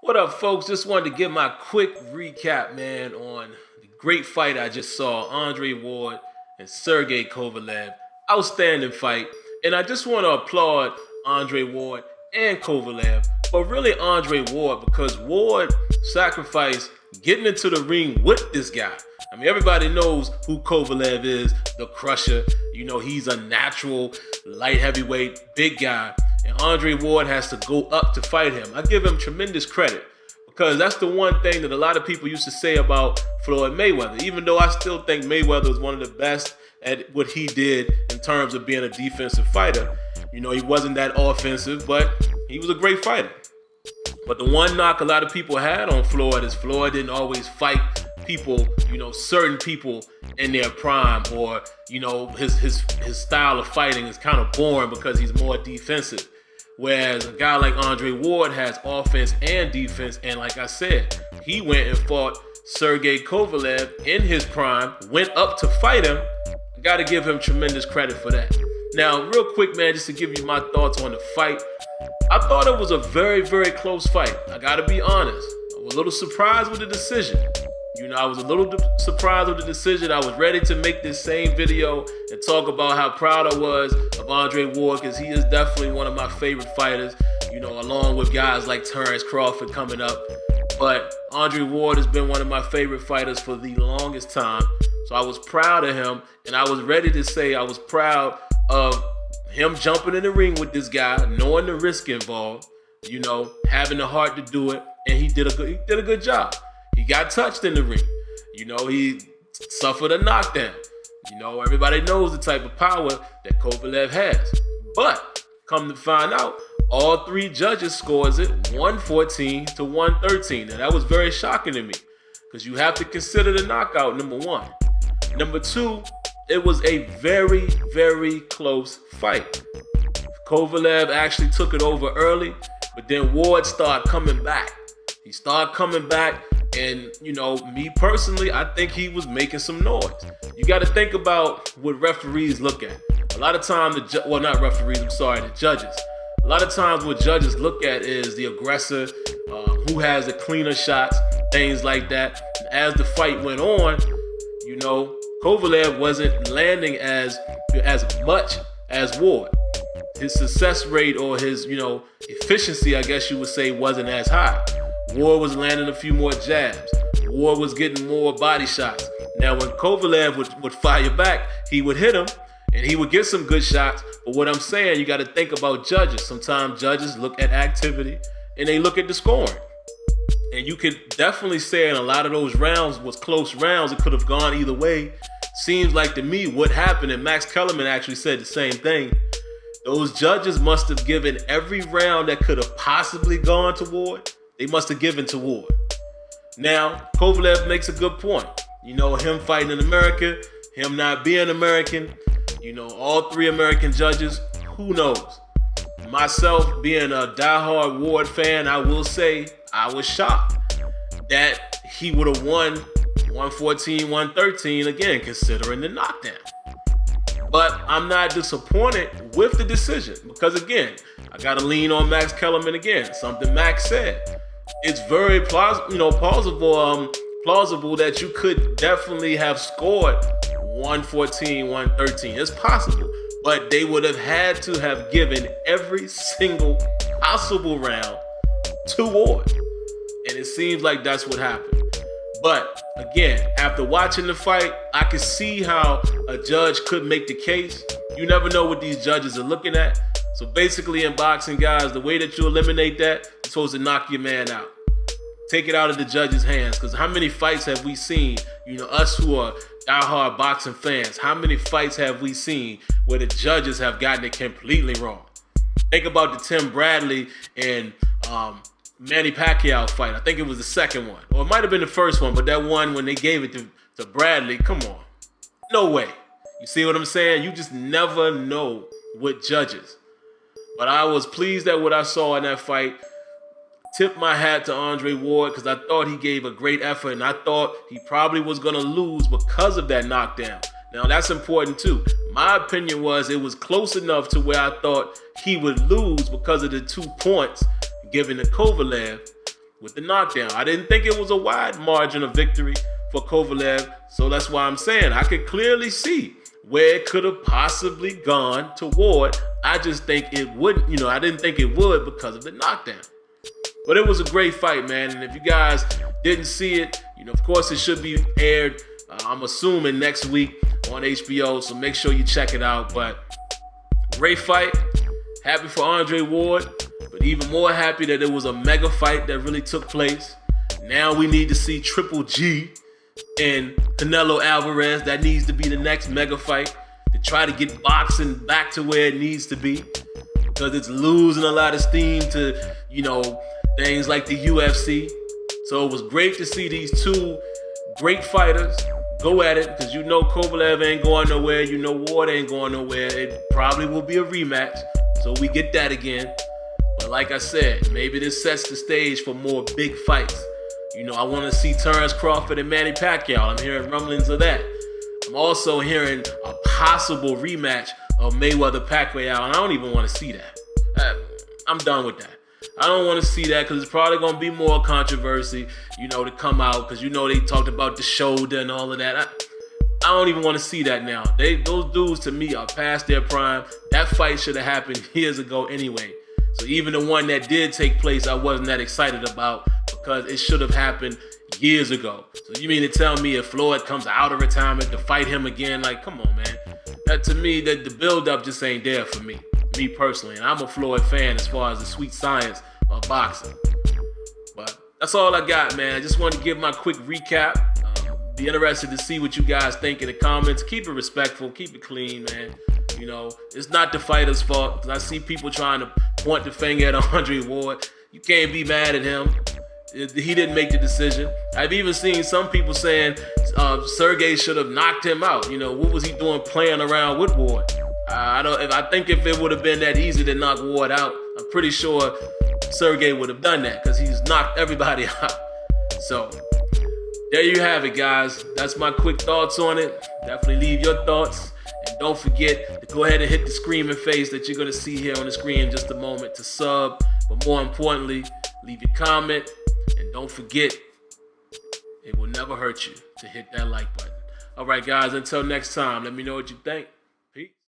What up, folks? Just wanted to give my quick recap, man, on the great fight I just saw, Andre Ward and Sergey Kovalev. Outstanding fight. And I just want to applaud Andre Ward and Kovalev, but really Andre Ward, because Ward sacrificed getting into the ring with this guy. I mean, everybody knows who Kovalev is, the crusher. You know, he's a natural light heavyweight, big guy. And Andre Ward has to go up to fight him. I give him tremendous credit because that's the one thing that a lot of people used to say about Floyd Mayweather, even though I still think Mayweather was one of the best at what he did in terms of being a defensive fighter. You know, he wasn't that offensive, but he was a great fighter. But the one knock a lot of people had on Floyd is Floyd didn't always fight people, you know, certain people in their prime, or, you know, his style of fighting is kind of boring because he's more defensive. Whereas a guy like Andre Ward has offense and defense, and like I said, he went and fought Sergey Kovalev in his prime, went up to fight him. I gotta give him tremendous credit for that. Now, real quick, man, just to give you my thoughts on the fight, I thought it was a very, very close fight. I gotta be honest. I was a little surprised with the decision. You know, I was a little surprised with the decision. I was ready to make this same video and talk about how proud I was of Andre Ward, because he is definitely one of my favorite fighters, you know, along with guys like Terrence Crawford coming up. But Andre Ward has been one of my favorite fighters for the longest time. So I was proud of him, and I was ready to say I was proud of him jumping in the ring with this guy, knowing the risk involved, you know, having the heart to do it, and he did a good job. He got touched in the ring. You know, he suffered a knockdown. You know, everybody knows the type of power that Kovalev has. But come to find out, all three judges scores it 114 to 113. And that was very shocking to me, because you have to consider the knockout, number one. Number two, it was a very, very close fight. Kovalev actually took it over early, but then Ward started coming back. He started coming back. And, you know, me personally, I think he was making some noise. You got to think about what referees look at. A lot of times, not referees, the judges. A lot of times what judges look at is the aggressor, who has the cleaner shots, things like that. And as the fight went on, you know, Kovalev wasn't landing as much as Ward. His success rate, or his, you know, efficiency, I guess you would say, wasn't as high. Ward was landing a few more jabs. Ward was getting more body shots. Now, when Kovalev would fire back, he would hit him, and he would get some good shots. But what I'm saying, you got to think about judges. Sometimes judges look at activity, and they look at the scoring. And you could definitely say in a lot of those rounds was close rounds. It could have gone either way. Seems like to me what happened, and Max Kellerman actually said the same thing, those judges must have given every round that could have possibly gone to Ward. They must have given to Ward. Now, Kovalev makes a good point. You know, him fighting in America, him not being American, you know, all three American judges, who knows? Myself, being a diehard Ward fan, I will say I was shocked that he would have won 114, 113, again, considering the knockdown. But I'm not disappointed with the decision, because, again, I got to lean on Max Kellerman again, something Max said. It's very plausible that you could definitely have scored 114, 113. It's possible, but they would have had to have given every single possible round to Ward. And it seems like that's what happened. But again, after watching the fight, I could see how a judge could make the case. You never know what these judges are looking at. So basically in boxing, guys, the way that you eliminate that, you're supposed to knock your man out. Take it out of the judge's hands. Because how many fights have we seen, you know, us who are diehard boxing fans, how many fights have we seen where the judges have gotten it completely wrong? Think about the Tim Bradley and Manny Pacquiao fight. I think it was the second one. Or it might have been the first one, but that one when they gave it to Bradley, come on. No way. You see what I'm saying? You just never know with judges. But I was pleased at what I saw in that fight. Tip my hat to Andre Ward, because I thought he gave a great effort, and I thought he probably was going to lose because of that knockdown. Now, that's important too. My opinion was it was close enough to where I thought he would lose because of the 2 points given to Kovalev. with the knockdown. I didn't think it was a wide margin of victory for Kovalev, so that's why I'm saying I could clearly see where it could have possibly gone toward. I just think it wouldn't, I didn't think it would because of the knockdown. But it was a great fight, man. And if you guys didn't see it, of course it should be aired, I'm assuming next week on HBO. So make sure you check it out. But great fight. Happy for Andre Ward. But even more happy that it was a mega fight that really took place. Now we need to see Triple G and Canelo Alvarez. That needs to be the next mega fight to try to get boxing back to where it needs to be. Because it's losing a lot of steam to, things like the UFC. So it was great to see these two great fighters go at it, because Kovalev ain't going nowhere, Ward ain't going nowhere. It probably will be a rematch, so we get that again. But like I said, maybe this sets the stage for more big fights. I want to see Terrence Crawford and Manny Pacquiao. I'm hearing rumblings of that. I'm also hearing a possible rematch of Mayweather-Pacquiao, and I don't even want to see that. I'm done with that. I don't want to see that because it's probably going to be more controversy, to come out, because they talked about the shoulder and all of that. I don't even want to see that now. Those dudes to me are past their prime. That fight should have happened years ago anyway. So even the one that did take place, I wasn't that excited about because it should have happened years ago. So you mean to tell me if Floyd comes out of retirement to fight him again? Like, come on, man. That to me, the build-up just ain't there for me personally. And I'm a Floyd fan as far as the sweet science of boxing. But that's all I got, man. I just wanted to give my quick recap. Be interested to see what you guys think in the comments. Keep it respectful. Keep it clean, man. It's not the fighter's fault. I see people trying to point the finger at Andre Ward. You can't be mad at him. He didn't make the decision. I've even seen some people saying Sergey should have knocked him out. What was he doing playing around with Ward? I think if it would have been that easy to knock Ward out, I'm pretty sure Sergey would have done that because he's knocked everybody out. So there you have it, guys. That's my quick thoughts on it. Definitely leave your thoughts. And don't forget to go ahead and hit the screaming face that you're going to see here on the screen in just a moment to sub. But more importantly, leave your comment. And don't forget, it will never hurt you to hit that like button. All right, guys, until next time, let me know what you think. Peace.